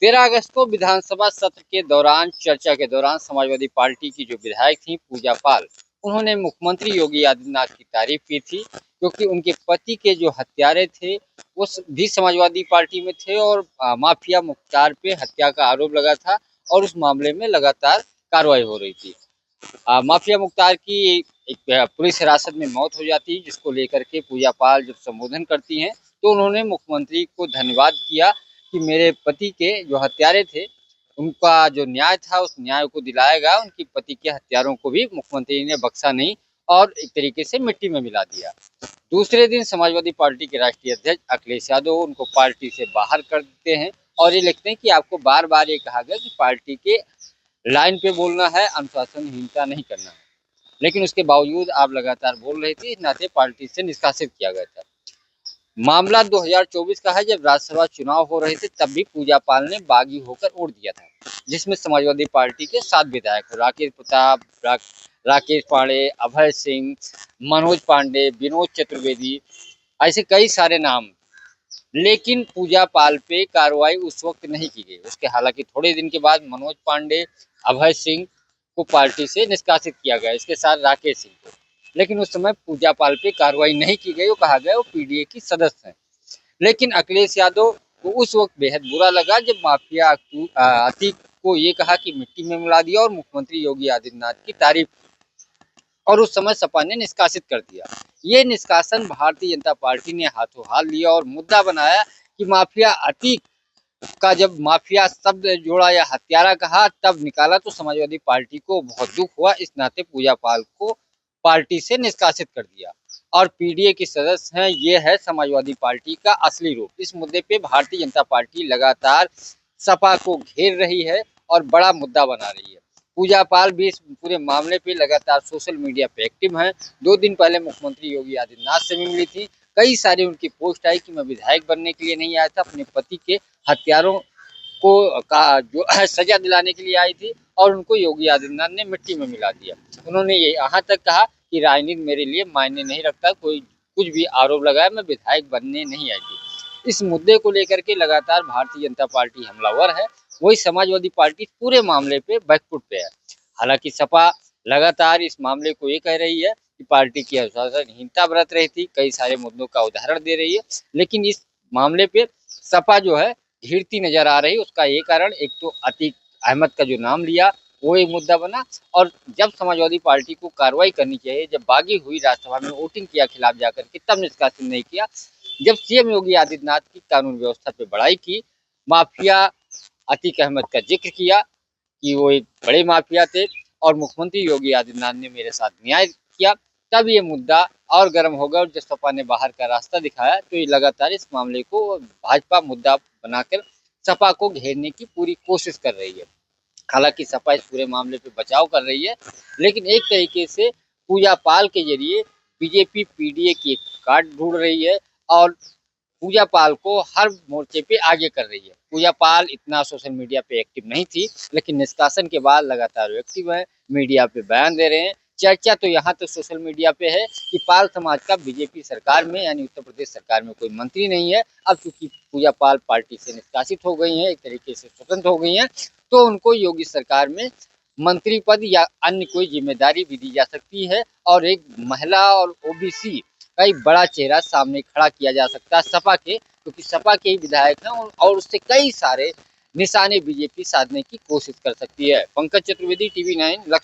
13 अगस्त को विधानसभा सत्र के दौरान चर्चा के दौरान समाजवादी पार्टी की जो विधायक थी पूजा पाल, उन्होंने मुख्यमंत्री योगी आदित्यनाथ की तारीफ की थी, क्योंकि उनके पति के जो हत्यारे थे वो भी समाजवादी पार्टी में थे और माफिया मुख्तार पे हत्या का आरोप लगा था और उस मामले में लगातार कार्रवाई हो रही थी। माफिया मुख्तार की एक पुलिस हिरासत में मौत हो जाती है, जिसको लेकर के पूजा पाल जब संबोधन करती हैं तो उन्होंने मुख्यमंत्री को धन्यवाद किया कि मेरे पति के जो हत्यारे थे उनका जो न्याय था उस न्याय को दिलाया गया। उनकी पति के हत्यारों को भी मुख्यमंत्री ने बख्शा नहीं और एक तरीके से मिट्टी में मिला दिया। दूसरे दिन समाजवादी पार्टी के राष्ट्रीय अध्यक्ष अखिलेश यादव उनको पार्टी से बाहर कर देते हैं और ये लिखते हैं कि आपको बार बार ये कहा गया कि पार्टी के लाइन पे बोलना है, अनुशासनहीनता नहीं करना है, लेकिन उसके बावजूद आप लगातार बोल रहे थे, इस नाते पार्टी से निष्कासित किया गया था। मामला 2024 का है, जब राज्यसभा चुनाव हो रहे थे तब भी पूजा पाल ने बागी होकर वोट दिया था, जिसमें समाजवादी पार्टी के 7 विधायक राकेश प्रताप, राकेश पांडे, अभय सिंह, मनोज पांडे, विनोद चतुर्वेदी, ऐसे कई सारे नाम। लेकिन पूजा पाल पे कार्रवाई उस वक्त नहीं की गई। उसके हालांकि थोड़े दिन के बाद मनोज पांडे, अभय सिंह को पार्टी से निष्कासित किया गया, इसके साथ राकेश सिंह को। लेकिन उस समय पूजा पाल पे कार्रवाई नहीं की गई, वो कहा गया वो पीडीए की सदस्य हैं। लेकिन अखिलेश यादव को उस वक्त बेहद बुरा लगा जब माफिया अतीक को ये कहा कि मिट्टी में मिला दिया और मुख्यमंत्री योगी आदित्यनाथ की तारीफ, और उस समय सपा ने निष्कासित कर दिया। ये निष्कासन भारतीय जनता पार्टी ने हाथों हाथ लिया और मुद्दा बनाया कि माफिया अतीक का जब माफिया शब्द जोड़ा या हत्यारा कहा तब निकाला तो समाजवादी पार्टी को बहुत दुख हुआ। इस नाते पूजा पाल को पार्टी से निष्कासित कर दिया और पीडीए के सदस्य हैं। ये है समाजवादी पार्टी का असली रूप। इस मुद्दे पे भारतीय जनता पार्टी लगातार सपा को घेर रही है और बड़ा मुद्दा बना रही है। पूजा पाल भी इस पूरे मामले पे लगातार सोशल मीडिया पे एक्टिव हैं। 2 दिन पहले मुख्यमंत्री योगी आदित्यनाथ से भी मिली थी। कई सारी उनकी पोस्ट आई कि मैं विधायक बनने के लिए नहीं आया था, अपने पति के हत्यारों को का जो सजा दिलाने के लिए आई थी और उनको योगी आदित्यनाथ ने मिट्टी में मिला दिया। उन्होंने ये यहाँ तक कहा कि राजनीति मेरे लिए मायने नहीं रखता, कोई कुछ भी आरोप लगाए, मैं विधायक बनने नहीं आई थी। इस मुद्दे को लेकर के लगातार भारतीय जनता पार्टी हमलावर है, वही समाजवादी पार्टी पूरे मामले पे बैकफुट पे है। हालांकि सपा लगातार इस मामले को ये कह रही है कि पार्टी की अनुशासनहीनता बरत रही थी, कई सारे मुद्दों का उदाहरण दे रही है, लेकिन इस मामले पे सपा जो है घिरती नजर आ रही। उसका ये कारण एक तो अतीक अहमद का जो नाम लिया वो एक मुद्दा बना, और जब समाजवादी पार्टी को कार्रवाई करनी चाहिए, जब बागी हुई राज्यसभा में वोटिंग किया खिलाफ जाकर के, तब निष्कासित नहीं किया। जब सीएम योगी आदित्यनाथ की कानून व्यवस्था पे बड़ाई की, माफिया अतीक अहमद का जिक्र किया कि वो एक बड़े माफिया थे और मुख्यमंत्री योगी आदित्यनाथ ने मेरे साथ न्याय किया, तब ये मुद्दा और गर्म हो गया और जब सपा ने बाहर का रास्ता दिखाया तो ये लगातार इस मामले को भाजपा मुद्दा बनाकर सपा को घेरने की पूरी कोशिश कर रही है। हालांकि सपा इस पूरे मामले पे बचाव कर रही है, लेकिन एक तरीके से पूजा पाल के जरिए बीजेपी पीडीए की एक कार्ड ढूंढ रही है और पूजा पाल को हर मोर्चे पे आगे कर रही है। पूजा पाल इतना सोशल मीडिया पे एक्टिव नहीं थी, लेकिन निष्कासन के बाद लगातार एक्टिव है, मीडिया पे बयान दे रहे हैं। चर्चा तो यहाँ तक सोशल मीडिया पे है कि पाल समाज का बीजेपी सरकार में यानी उत्तर प्रदेश सरकार में कोई मंत्री नहीं है। अब चूंकि पूजा पाल पार्टी से निष्कासित हो गई है, एक तरीके से स्वतंत्र हो गई है, तो उनको योगी सरकार में मंत्री पद या अन्य कोई जिम्मेदारी भी दी जा सकती है और एक महिला और ओबीसी का एक बड़ा चेहरा सामने खड़ा किया जा सकता है सपा के, क्योंकि सपा के ही विधायक हैं और उससे कई सारे निशाने बीजेपी साधने की कोशिश कर सकती है। पंकज चतुर्वेदी, टीवी 9, लखनऊ।